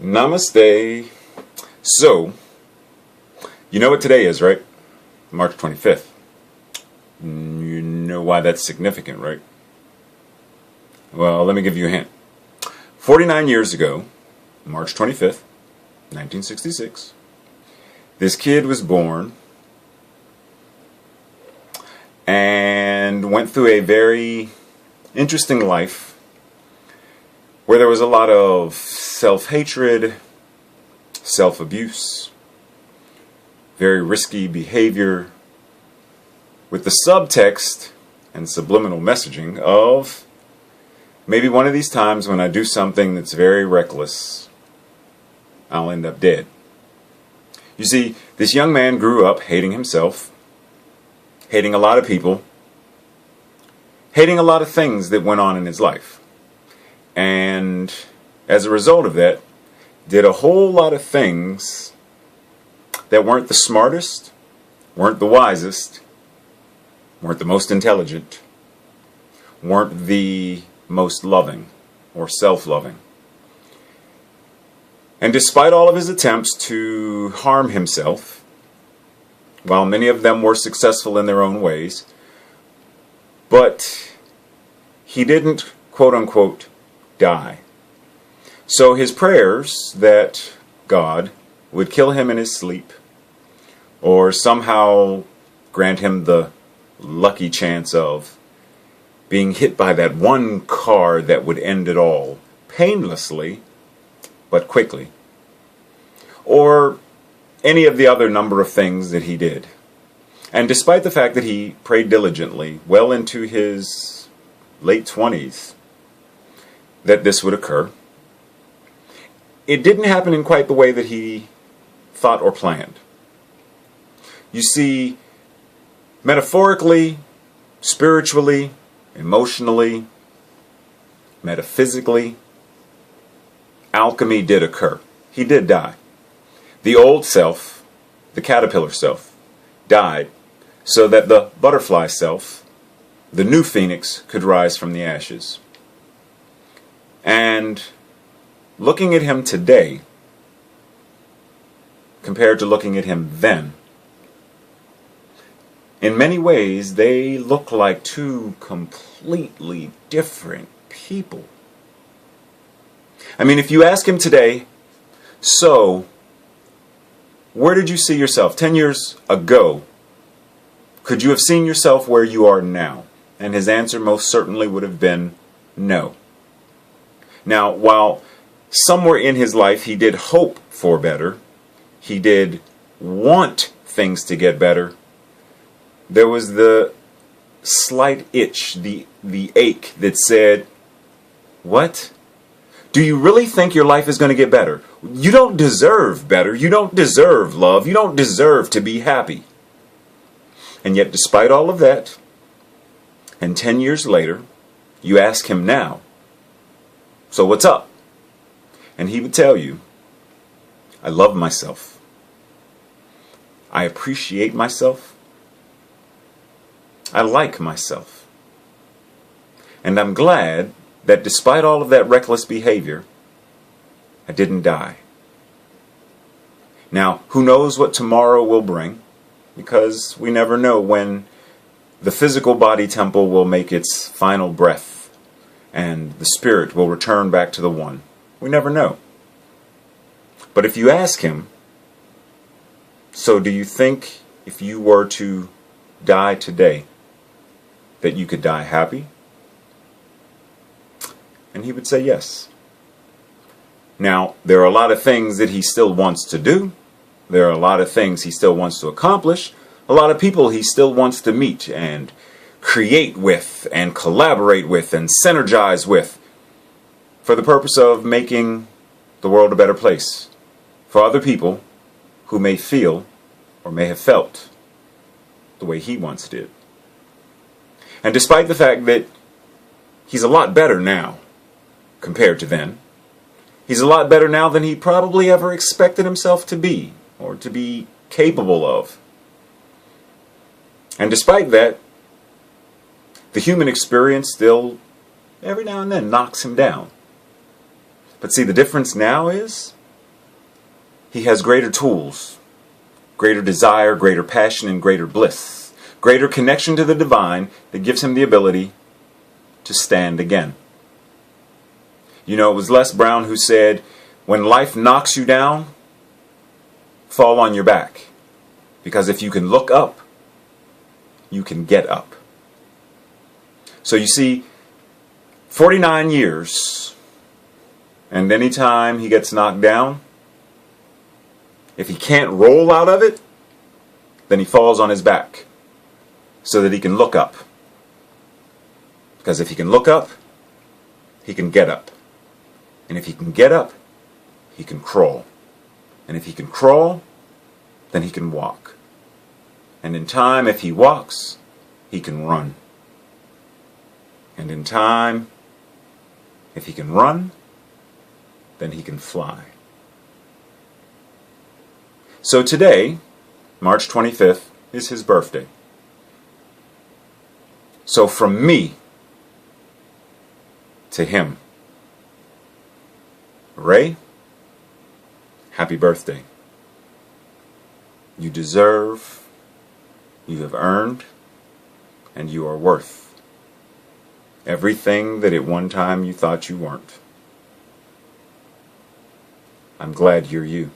Namaste. So, you know what today is, right? March 25th. You know why that's significant, right? Well, let me give you a hint. 49 years ago, March 25th, 1966, this kid was born and went through a very interesting life where there was a lot of self-hatred, self-abuse, very risky behavior, with the subtext and subliminal messaging of maybe one of these times when I do something that's very reckless, I'll end up dead. You see, this young man grew up hating himself, hating a lot of people, hating a lot of things that went on in his life. And as a result of that, did a whole lot of things that weren't the smartest, weren't the wisest, weren't the most intelligent, weren't the most loving or self-loving. And despite all of his attempts to harm himself, while many of them were successful in their own ways, but he didn't, quote-unquote, die. So his prayers that God would kill him in his sleep, or somehow grant him the lucky chance of being hit by that one car that would end it all, painlessly, but quickly. Or any of the other number of things that he did. And despite the fact that he prayed diligently, well into his late 20s, that this would occur, it didn't happen in quite the way that he thought or planned. You see, metaphorically, spiritually, emotionally, metaphysically, alchemy did occur. He did die. The old self, the caterpillar self, died so that the butterfly self, the new phoenix, could rise from the ashes. And looking at him today, compared to looking at him then, in many ways, they look like two completely different people. I mean, if you ask him today, so, where did you see yourself 10 years ago? Could you have seen yourself where you are now? And his answer most certainly would have been no. Now, while somewhere in his life he did hope for better, he did want things to get better, there was the slight itch, the ache that said, what? Do you really think your life is going to get better? You don't deserve better. You don't deserve love. You don't deserve to be happy. And yet, despite all of that, and 10 years later, you ask him now, so what's up? And he would tell you, I love myself. I appreciate myself. I like myself. And I'm glad that despite all of that reckless behavior, I didn't die. Now, who knows what tomorrow will bring? Because we never know when the physical body temple will make its final breath and the spirit will return back to the one. We never know. But if you ask him, so do you think if you were to die today, that you could die happy? And he would say yes. Now, there are a lot of things that he still wants to do. There are a lot of things he still wants to accomplish. A lot of people he still wants to meet and create with and collaborate with and synergize with for the purpose of making the world a better place for other people who may feel or may have felt the way he once did. And despite the fact that he's a lot better now compared to then, he's a lot better now than he probably ever expected himself to be or to be capable of. And despite that, the human experience still, every now and then, knocks him down. But see, the difference now is he has greater tools, greater desire, greater passion, and greater bliss, greater connection to the divine that gives him the ability to stand again. You know, it was Les Brown who said, when life knocks you down, fall on your back. Because if you can look up, you can get up. So you see, 49 years, and any time he gets knocked down, if he can't roll out of it, then he falls on his back so that he can look up. Because if he can look up, he can get up. And if he can get up, he can crawl. And if he can crawl, then he can walk. And in time, if he walks, he can run. And in time, if he can run, then he can fly. So today, March 25th, is his birthday. So from me to him, Ray, happy birthday. You deserve, you have earned, and you are worth everything that at one time you thought you weren't. I'm glad you're you.